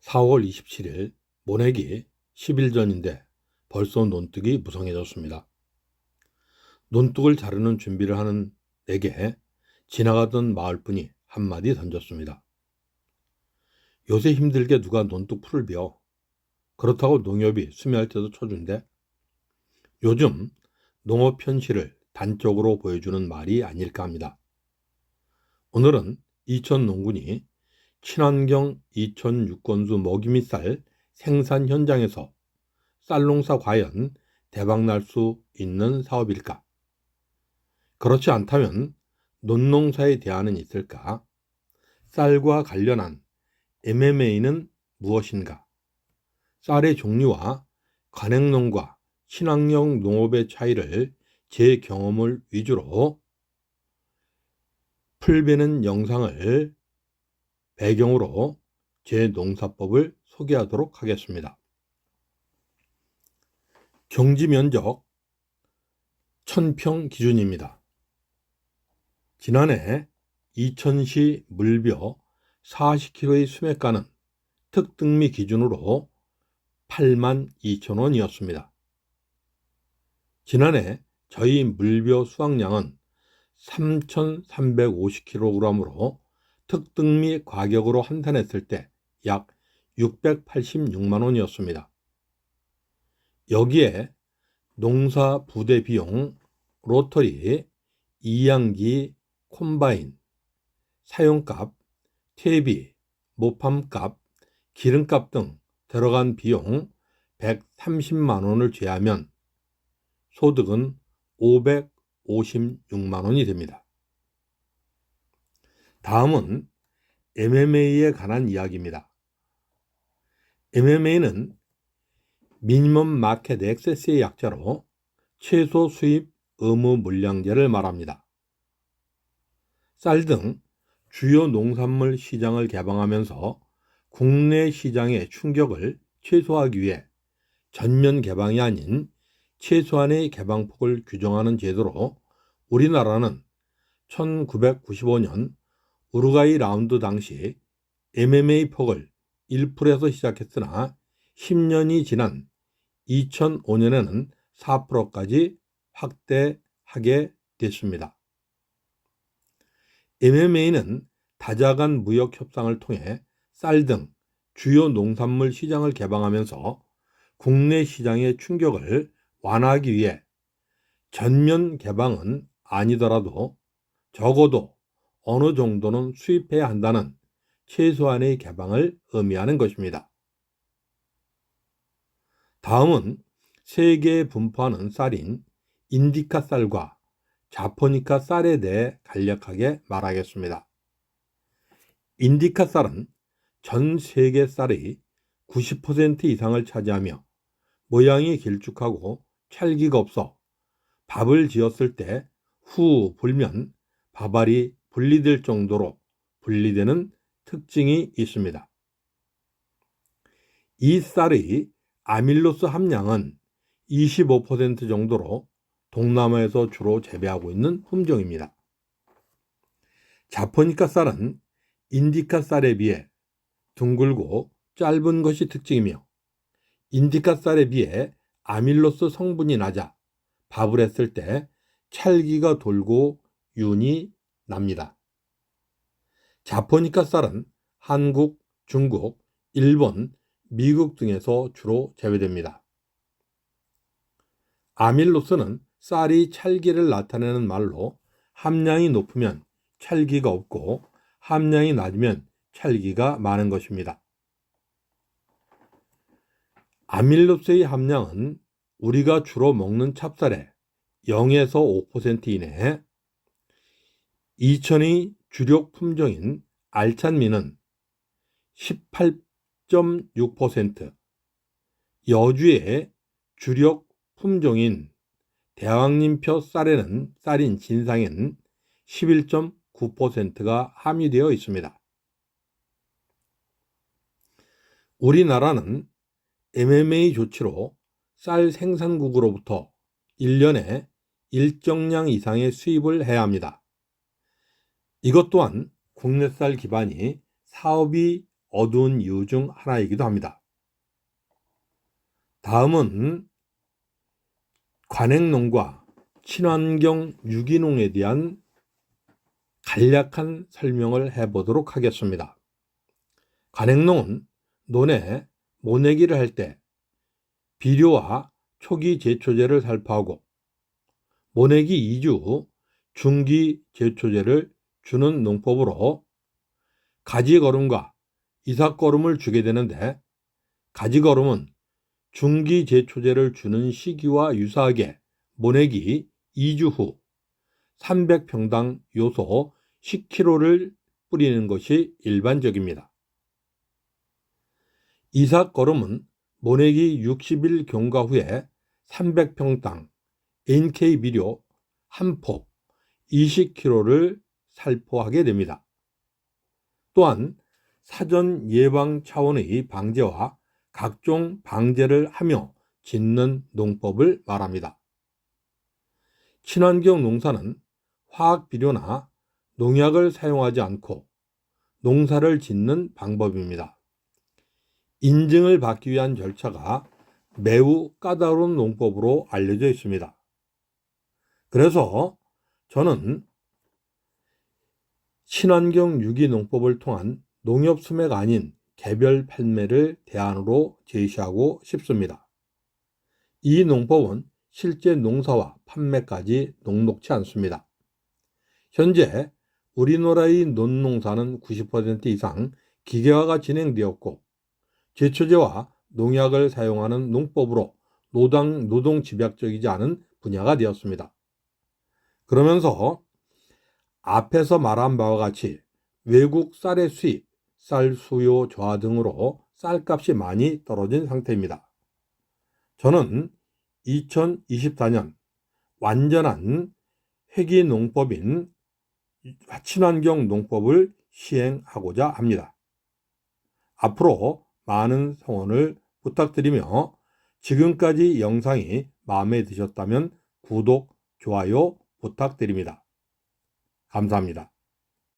4월 27일 모내기 10일 전인데 벌써 논뚝이 무성해졌습니다. 논뚝을 자르는 준비를 하는 내게 지나가던 마을분이 한마디 던졌습니다. 요새 힘들게 누가 논뚝 풀을 베어. 그렇다고 농협이 수매할 때도 쳐준대. 요즘 농업 현실을 단적으로 보여주는 말이 아닐까 합니다. 오늘은 이천 농군이 친환경 이천 육건수 먹이 및 쌀 생산 현장에서 쌀농사 과연 대박날 수 있는 사업일까? 그렇지 않다면 논농사의 대안은 있을까? 쌀과 관련한 MMA는 무엇인가? 쌀의 종류와 관행농과 친환경 농업의 차이를 제 경험을 위주로 풀베는 영상을 배경으로 제 농사법을 소개하도록 하겠습니다. 경지 면적 1000평 기준입니다. 지난해 이천시 물벼 40kg의 수매가는 특등미 기준으로 82,000원이었습니다. 지난해 저희 물벼 수확량은 3,350kg으로 특등미 가격으로 환산했을 때 약 686만원이었습니다. 여기에 농사 부대 비용, 로터리, 이양기, 콤바인, 사용값, 퇴비, 모팜값, 기름값 등 들어간 비용 130만원을 제하면 소득은 556만원이 됩니다. 다음은 MMA에 관한 이야기입니다. MMA는 미니멈 마켓 액세스의 약자로 최소 수입 의무 물량제를 말합니다. 쌀 등 주요 농산물 시장을 개방하면서 국내 시장의 충격을 최소화하기 위해 전면 개방이 아닌 최소한의 개방폭을 규정하는 제도로 우리나라는 1995년 우루과이 라운드 당시 MMA 폭을 1%에서 시작했으나 10년이 지난 2005년에는 4%까지 확대하게 됐습니다. MMA는 다자간 무역 협상을 통해 쌀 등 주요 농산물 시장을 개방하면서 국내 시장의 충격을 완화하기 위해 전면 개방은 아니더라도 적어도 어느 정도는 수입해야 한다는 최소한의 개방을 의미하는 것입니다. 다음은 세계에 분포하는 쌀인 인디카 쌀과 자포니카 쌀에 대해 간략하게 말하겠습니다. 인디카 쌀은 전 세계 쌀의 90% 이상을 차지하며 모양이 길쭉하고 찰기가 없어 밥을 지었을 때 후 불면 밥알이 분리될 정도로 분리되는 특징이 있습니다. 이 쌀의 아밀로스 함량은 25% 정도로 동남아에서 주로 재배하고 있는 품종입니다. 자포니카 쌀은 인디카 쌀에 비해 둥글고 짧은 것이 특징이며 인디카 쌀에 비해 아밀로스 성분이 낮아 밥을 했을 때 찰기가 돌고 윤이 납니다. 자포니카 쌀은 한국, 중국, 일본, 미국 등에서 주로 재배됩니다. 아밀로스는 쌀이 찰기를 나타내는 말로 함량이 높으면 찰기가 없고 함량이 낮으면 찰기가 많은 것입니다. 아밀로스의 함량은 우리가 주로 먹는 찹쌀의 0에서 5% 이내에 이천의 주력 품종인 알찬미는 18.6%, 여주의 주력 품종인 대왕림표 쌀인 진상에는 11.9%가 함유되어 있습니다. 우리나라는 MMA 조치로 쌀 생산국으로부터 1년에 일정량 이상의 수입을 해야 합니다. 이것 또한 국내 쌀 기반이 사업이 어두운 이유 중 하나이기도 합니다. 다음은 관행농과 친환경 유기농에 대한 간략한 설명을 해보도록 하겠습니다. 관행농은 논에 모내기를 할 때 비료와 초기 제초제를 살포하고 모내기 2주 후 중기 제초제를 주는 농법으로 가지거름과 이삭거름을 주게 되는데, 가지거름은 중기 제초제를 주는 시기와 유사하게 모내기 2주 후 300평당 요소 10kg를 뿌리는 것이 일반적입니다. 이삭거름은 모내기 60일 경과 후에 300평당 NK 비료 한 포 20kg를 살포하게 됩니다. 또한 사전 예방 차원의 방제와 각종 방제를 하며 짓는 농법을 말합니다. 친환경 농사는 화학 비료나 농약을 사용하지 않고 농사를 짓는 방법입니다. 인증을 받기 위한 절차가 매우 까다로운 농법으로 알려져 있습니다. 그래서 저는 친환경 유기농법을 통한 농협 수매가 아닌 개별 판매를 대안으로 제시하고 싶습니다. 이 농법은 실제 농사와 판매까지 녹록지 않습니다. 현재 우리나라의 논농사는 90% 이상 기계화가 진행되었고 제초제와 농약을 사용하는 농법으로 노동 집약적이지 않은 분야가 되었습니다. 그러면서 앞에서 말한 바와 같이 외국 쌀의 수입, 쌀 수요 저하 등으로 쌀값이 많이 떨어진 상태입니다. 저는 2024년 완전한 회기농법인 친환경 농법을 시행하고자 합니다. 앞으로 많은 성원을 부탁드리며 지금까지 영상이 마음에 드셨다면 구독, 좋아요 부탁드립니다. 감사합니다.